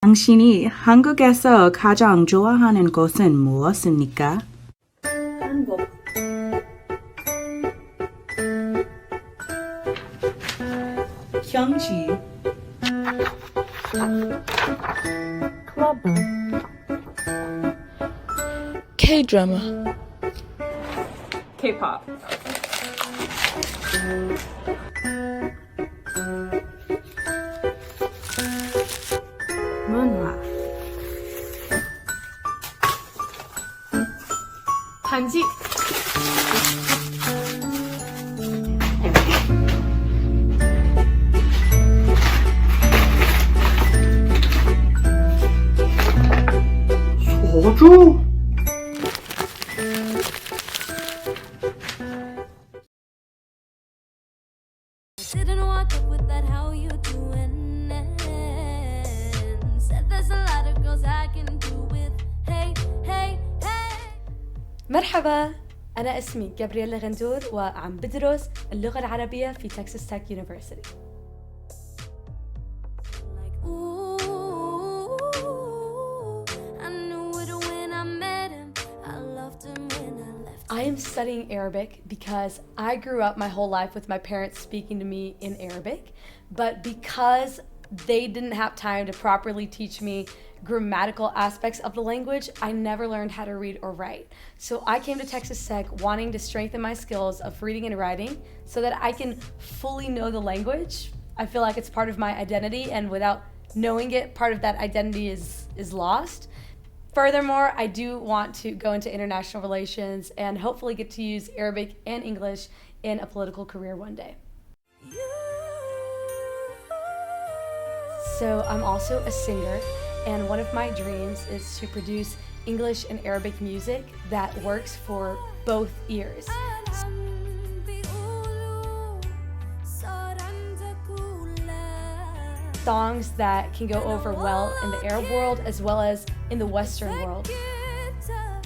당신이 한국에서 가장 좋아하는 것은 무엇입니까? 한국. 경치, 클럽. K-drama. K-pop. 문화. 간식. 소주? Didn't walk up with that how you doing and said there's a lot of girls I can do with hey hey hey. مرحبا، أنا اسمي جابرييلا غندور وعم بدرس اللغة العربية في تكساس تك يونيفرسيتي. Like ooh, I knew it when I met him. I loved him when I left. I am studying Arabic because I grew up my whole life with my parents speaking to me in Arabic, but because they didn't have time to properly teach me grammatical aspects of the language, I never learned how to read or write. So I came to Texas Tech wanting to strengthen my skills of reading and writing so that I can fully know the language. I feel like it's part of my identity, and without knowing it, part of that identity is lost. Furthermore, I do want to go into international relations and hopefully get to use Arabic and English in a political career one day. So I'm also a singer, and one of my dreams is to produce English and Arabic music that works for both ears. Songs that can go over well in the Arab world as well as in the Western world.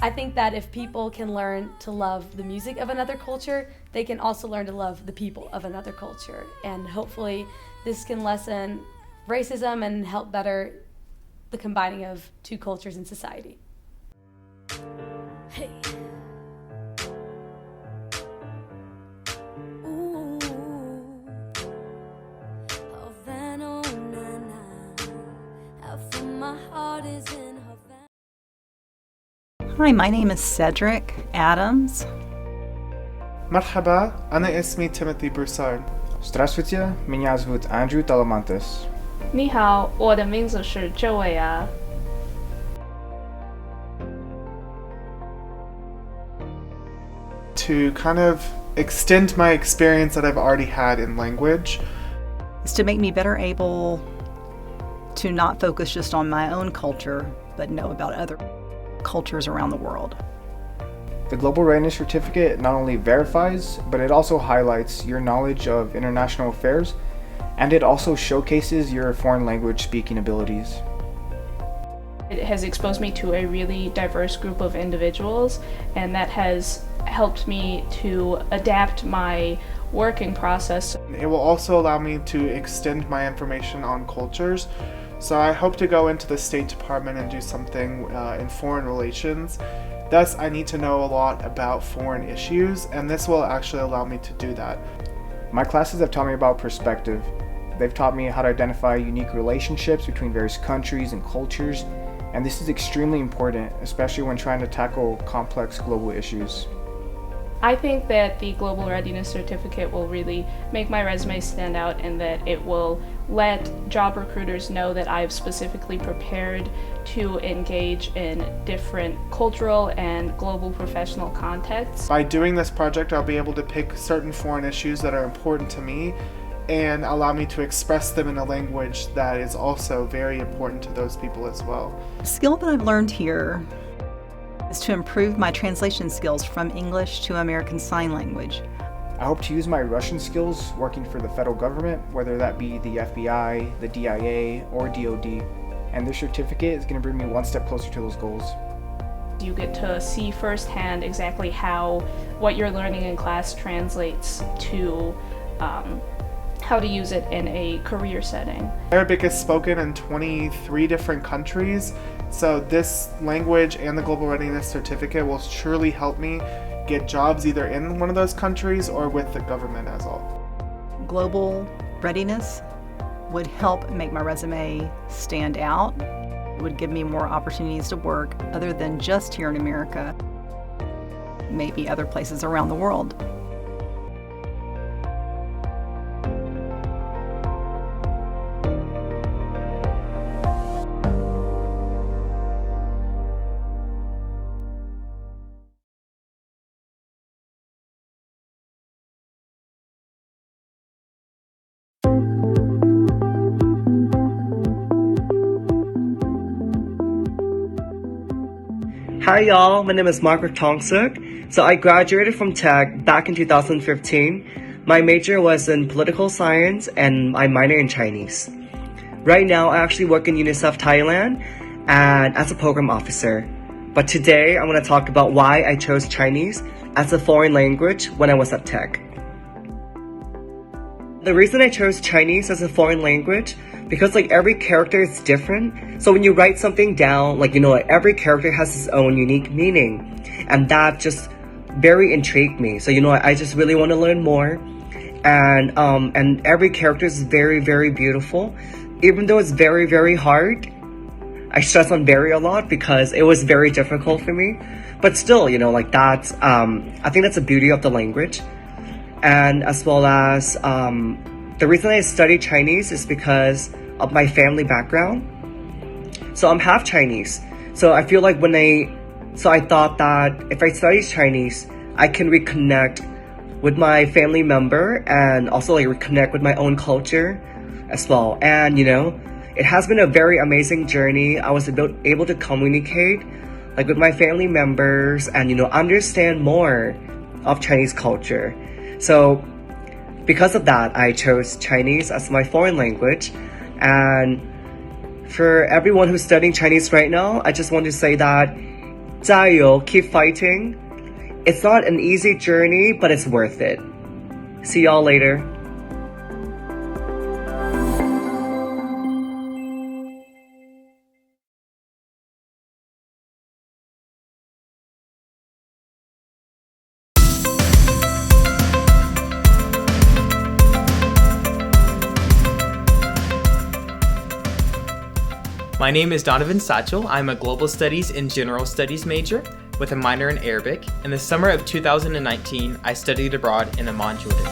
I think that if people can learn to love the music of another culture, they can also learn to love the people of another culture. And hopefully this can lessen racism and help better the combining of two cultures in society. Hey. Ooh. Havana, oh, na, na. Half of my heart is in Havana. Hi, my name is Cedric Adams. مرحبا, أنا اسمي Timothy Broussard. Здравствуйте, меня зовут Andrew Talamantes. 你好，我的名字是周伟啊。To kind of extend my experience that I've already had in language. It's to make me better able to not focus just on my own culture, but know about other cultures around the world. The Global Readiness Certificate not only verifies, but it also highlights your knowledge of international affairs, and it also showcases your foreign language speaking abilities. It has exposed me to a really diverse group of individuals, and that has helped me to adapt my working process. It will also allow me to extend my information on cultures. So I hope to go into the State Department and do something in foreign relations. Thus, I need to know a lot about foreign issues, and this will actually allow me to do that. My classes have taught me about perspective. They've taught me how to identify unique relationships between various countries and cultures, and this is extremely important, especially when trying to tackle complex global issues. I think that the Global Readiness Certificate will really make my resume stand out, and that it will let job recruiters know that I've specifically prepared to engage in different cultural and global professional contexts. By doing this project, I'll be able to pick certain foreign issues that are important to me and allow me to express them in a language that is also very important to those people as well. The skill that I've learned here is to improve my translation skills from English to American Sign Language. I hope to use my Russian skills working for the federal government, whether that be the FBI, the DIA, or DoD, and this certificate is going to bring me one step closer to those goals. You get to see firsthand exactly how what you're learning in class translates to how to use it in a career setting. Arabic is spoken in 23 different countries, so this language and the Global Readiness Certificate will surely help me get jobs either in one of those countries or with the government as well. Global readiness would help make my resume stand out. It would give me more opportunities to work other than just here in America, maybe other places around the world. Hi y'all, my name is Margaret Tongsuk. So I graduated from Tech back in 2015. My major was in political science and my minor in Chinese. Right now I actually work in UNICEF Thailand and as a program officer. But today I'm going to talk about why I chose Chinese as a foreign language when I was at Tech. The reason I chose Chinese as a foreign language because every character is different. So when you write something down, every character has its own unique meaning. And that just very intrigued me. So I just really want to learn more. And every character is very, very beautiful. Even though it's very, very hard. I stress on very a lot because it was very difficult for me. But still, that's I think that's the beauty of the language. And as well as the reason I studied Chinese is because of my family background. So I'm half Chinese. So I feel like I thought that if I study Chinese, I can reconnect with my family member and also reconnect with my own culture as well. And it has been a very amazing journey. I was able to communicate with my family members and understand more of Chinese culture. So because of that, I chose Chinese as my foreign language. And for everyone who's studying Chinese right now, I just want to say that 加油, keep fighting. It's not an easy journey, but it's worth it. See y'all later. My name is Donovan Satchel. I'm a Global Studies and General Studies major with a minor in Arabic. In the summer of 2019, I studied abroad in Amman, Jordan.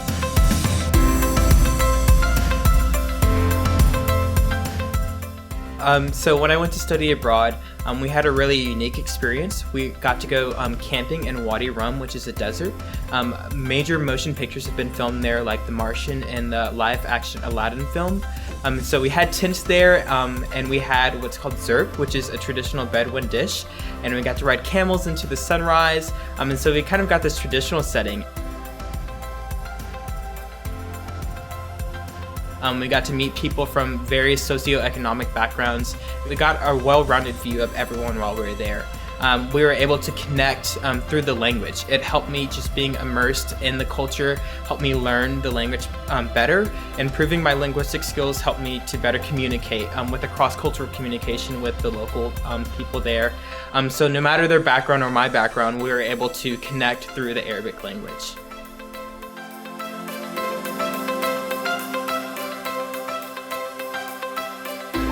So when I went to study abroad, we had a really unique experience. We got to go camping in Wadi Rum, which is a desert. Major motion pictures have been filmed there, like The Martian and the live-action Aladdin film. So we had tents there, and we had what's called zerp, which is a traditional Bedouin dish, and we got to ride camels into the sunrise, and so we kind of got this traditional setting. We got to meet people from various socioeconomic backgrounds. We got a well-rounded view of everyone while we were there. We were able to connect through the language. It helped me just being immersed in the culture, helped me learn the language better. Improving my linguistic skills helped me to better communicate with the cross-cultural communication with the local people there. So no matter their background or my background, we were able to connect through the Arabic language.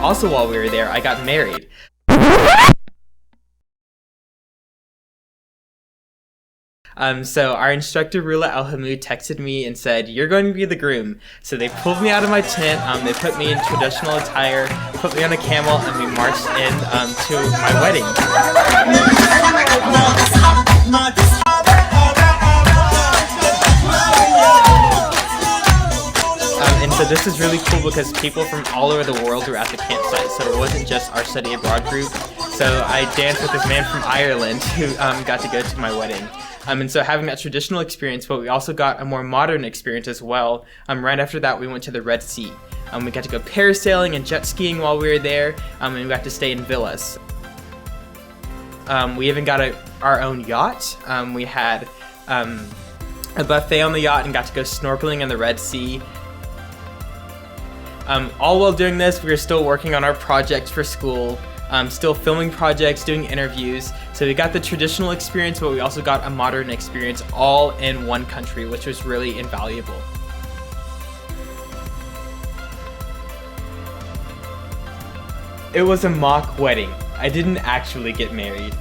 Also, while we were there, I got married. So our instructor, Rula Al-Hamoud, texted me and said, "You're going to be the groom." So they pulled me out of my tent, they put me in traditional attire, put me on a camel, and we marched in to my wedding. And so this is really cool because people from all over the world were at the campsite, so it wasn't just our study abroad group. So I danced with this man from Ireland who got to go to my wedding. And so having that traditional experience, but we also got a more modern experience as well. Right after that, we went to the Red Sea. We got to go parasailing and jet skiing while we were there, and we got to stay in villas. We even got our own yacht. We had a buffet on the yacht and got to go snorkeling in the Red Sea. All while doing this, we were still working on our projects for school, still filming projects, doing interviews. So we got the traditional experience, but we also got a modern experience all in one country, which was really invaluable. It was a mock wedding. I didn't actually get married.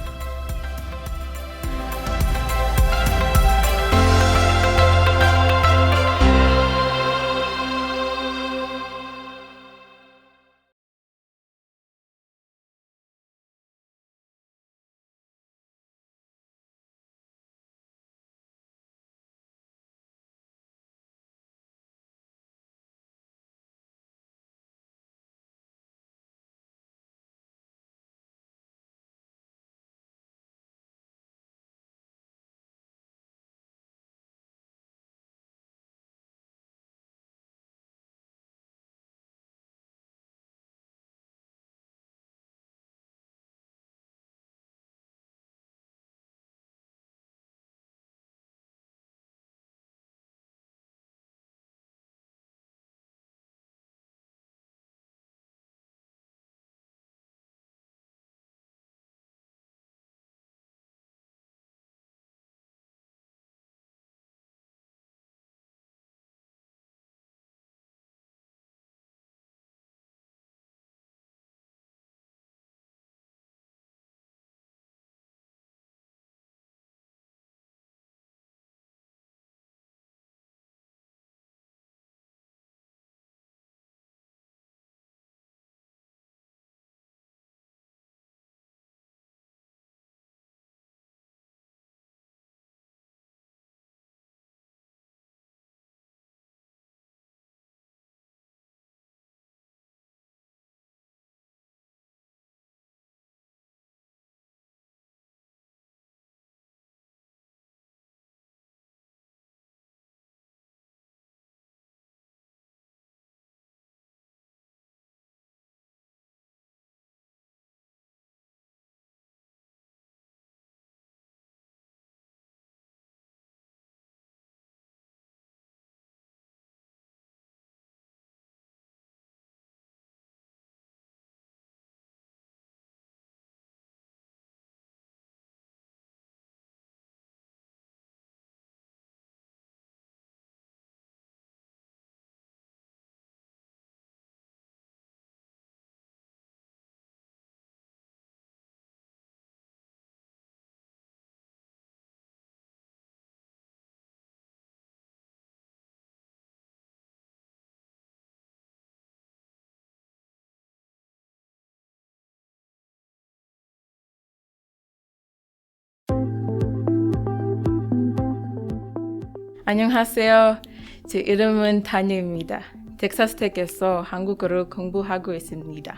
안녕하세요. 제 이름은 타니입니다. 텍사스텍에서 한국어를 공부하고 있습니다.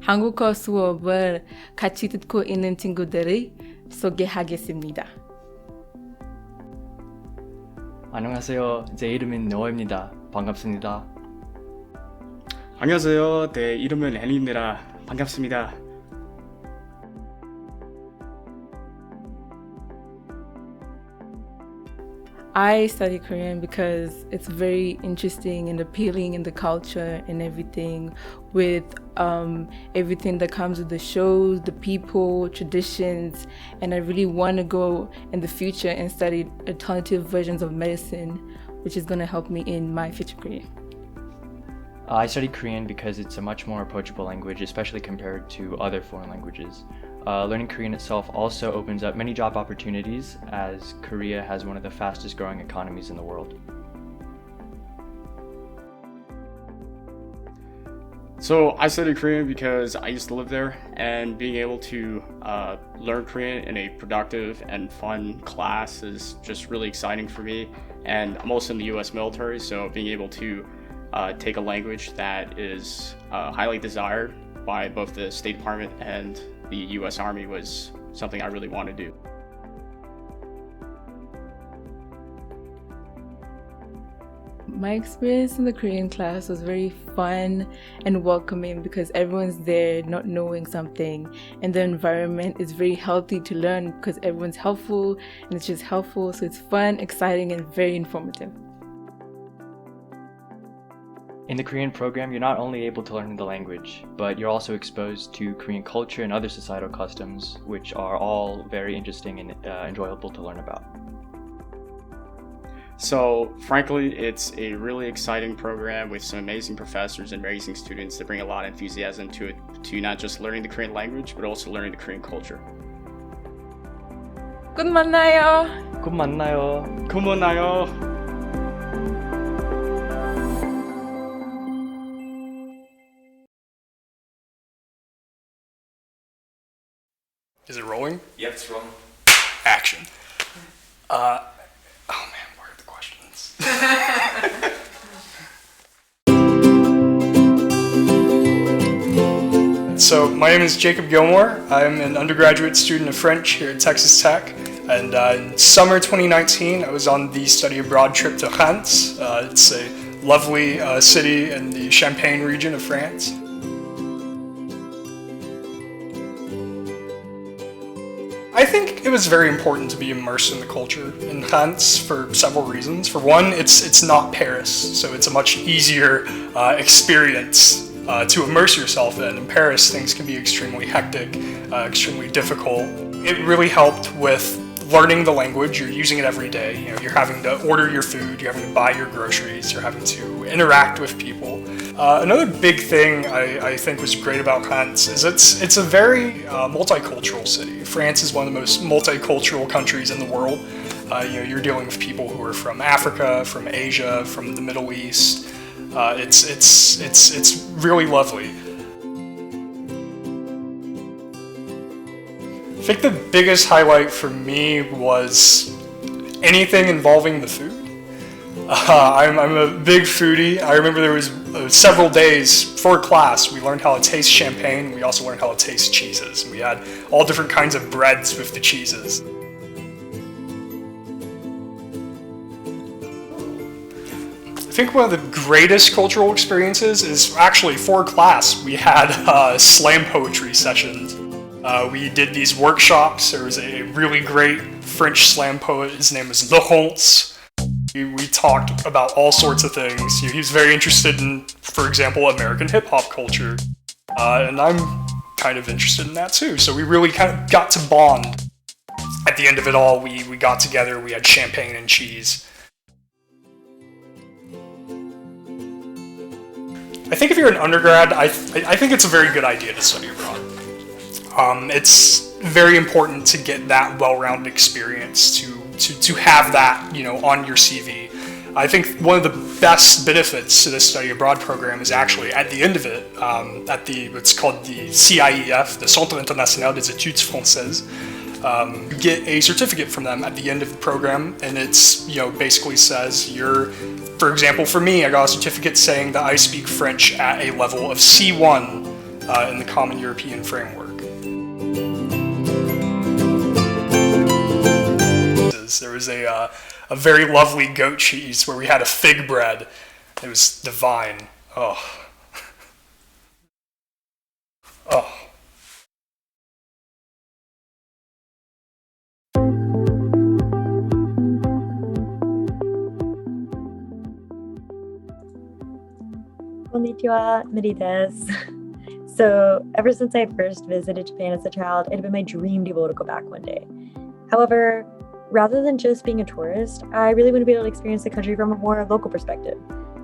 한국어 수업을 같이 듣고 있는 친구들이 소개하겠습니다. 안녕하세요. 제 이름은 노어입니다. 반갑습니다. 안녕하세요. 내 이름은 앤입니다. 반갑습니다. I study Korean because it's very interesting and appealing in the culture and everything, with everything that comes with the shows, the people, traditions, and I really want to go in the future and study alternative versions of medicine, which is going to help me in my future career. I study Korean because it's a much more approachable language, especially compared to other foreign languages. Learning Korean itself also opens up many job opportunities, as Korea has one of the fastest growing economies in the world. So I study Korean because I used to live there, and being able to learn Korean in a productive and fun class is just really exciting for me. And I'm also in the US military, so being able to take a language that is highly desired by both the State Department and the US Army was something I really want to do. My experience in the Korean class was very fun and welcoming because everyone's there not knowing something, and the environment is very healthy to learn because everyone's helpful and it's just helpful, so it's fun, exciting, and very informative. In the Korean program, you're not only able to learn the language, but you're also exposed to Korean culture and other societal customs, which are all very interesting and enjoyable to learn about. So, frankly, it's a really exciting program with some amazing professors and amazing students that bring a lot of enthusiasm to it, to not just learning the Korean language, but also learning the Korean culture. 곧 만나요. 곧 만나요. 곧 만나요. Is it rolling? Yep, it's rolling. Action. Oh man, where are the questions? So my name is Jacob Gilmore. I'm an undergraduate student of French here at Texas Tech. And in summer 2019, I was on the study abroad trip to Reims. It's a lovely city in the Champagne region of France. I think it was very important to be immersed in the culture in Reims for several reasons. For one, it's not Paris, so it's a much easier experience to immerse yourself in. In Paris, things can be extremely hectic, extremely difficult. It really helped with learning the language. You're using it every day. You know, you're having to order your food, you're having to buy your groceries, you're having to interact with people. Another big thing I think was great about France is it's a very multicultural city. France is one of the most multicultural countries in the world. You're dealing with people who are from Africa, from Asia, from the Middle East. It's really lovely. I think the biggest highlight for me was anything involving the food. I'm a big foodie. I remember there was several days for class we learned how to taste champagne. We also learned how to taste cheeses. We had all different kinds of breads with the cheeses. I think one of the greatest cultural experiences is actually for class. We had slam poetry sessions. We did these workshops. There was a really great French slam poet. His name was Laurence. We talked about all sorts of things. He was very interested in, for example, American hip-hop culture. And I'm kind of interested in that too. So we really kind of got to bond. At the end of it all, we got together, we had champagne and cheese. I think if you're an undergrad, I think it's a very good idea to study abroad. It's very important to get that well-rounded experience, to have that, on your CV. I think one of the best benefits to this study abroad program is actually at the end of it, at what's called the CIEF, the Centre International des Études Françaises. You get a certificate from them at the end of the program, and it's basically says for example, for me, I got a certificate saying that I speak French at a level of C1 in the Common European Framework. There was a very lovely goat cheese where we had a fig bread. It was divine. Oh. Oh. Konnichiwa, Miri desu. So, ever since I first visited Japan as a child, it had been my dream to be able to go back one day. However, rather than just being a tourist, I really want to be able to experience the country from a more local perspective.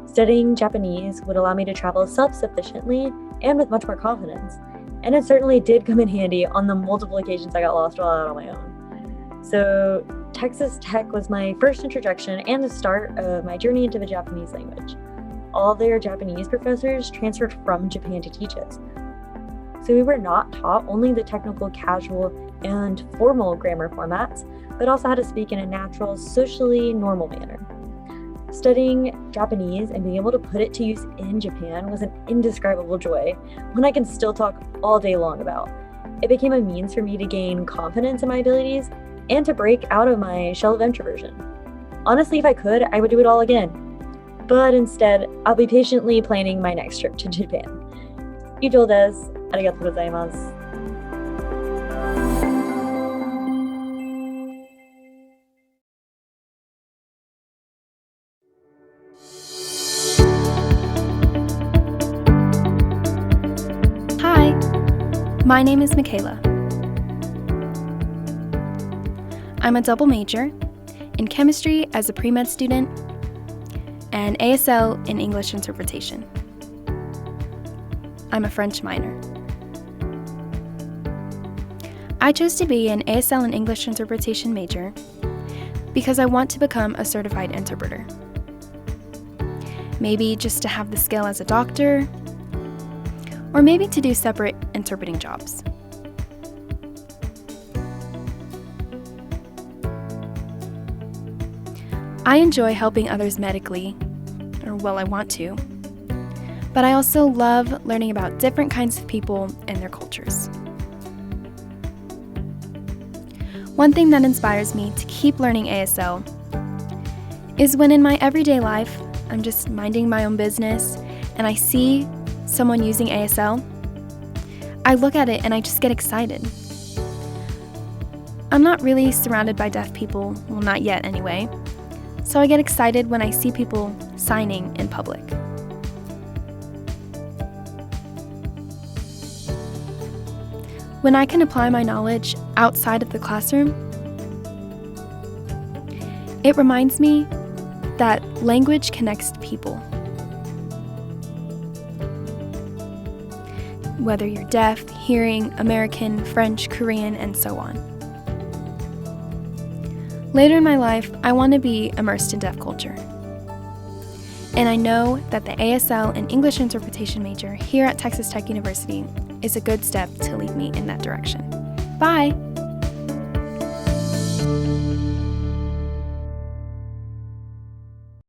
Studying Japanese would allow me to travel self-sufficiently and with much more confidence. And it certainly did come in handy on the multiple occasions I got lost while out on my own. So, Texas Tech was my first introduction and the start of my journey into the Japanese language. All their Japanese professors transferred from Japan to teach us. So we were not taught only the technical, casual, and formal grammar formats, but also how to speak in a natural, socially normal manner. Studying Japanese and being able to put it to use in Japan was an indescribable joy, one I can still talk all day long about. It became a means for me to gain confidence in my abilities and to break out of my shell of introversion. Honestly, if I could, I would do it all again. But instead, I'll be patiently planning my next trip to Japan. Eijou desu. Arigatou gozaimasu. My name is Michaela. I'm a double major in chemistry as a pre-med student and ASL in English interpretation. I'm a French minor. I chose to be an ASL and English interpretation major because I want to become a certified interpreter. Maybe just to have the skill as a doctor, or maybe to do separate interpreting jobs. I enjoy helping others medically, or well, I want to, but I also love learning about different kinds of people and their cultures. One thing that inspires me to keep learning ASL is when in my everyday life, I'm just minding my own business and I see someone using ASL, I look at it and I just get excited. I'm not really surrounded by deaf people, well, not yet anyway, so I get excited when I see people signing in public. When I can apply my knowledge outside of the classroom, it reminds me that language connects people. Whether you're deaf, hearing, American, French, Korean, and so on. Later in my life, I want to be immersed in deaf culture. And I know that the ASL and English interpretation major here at Texas Tech University is a good step to lead me in that direction. Bye!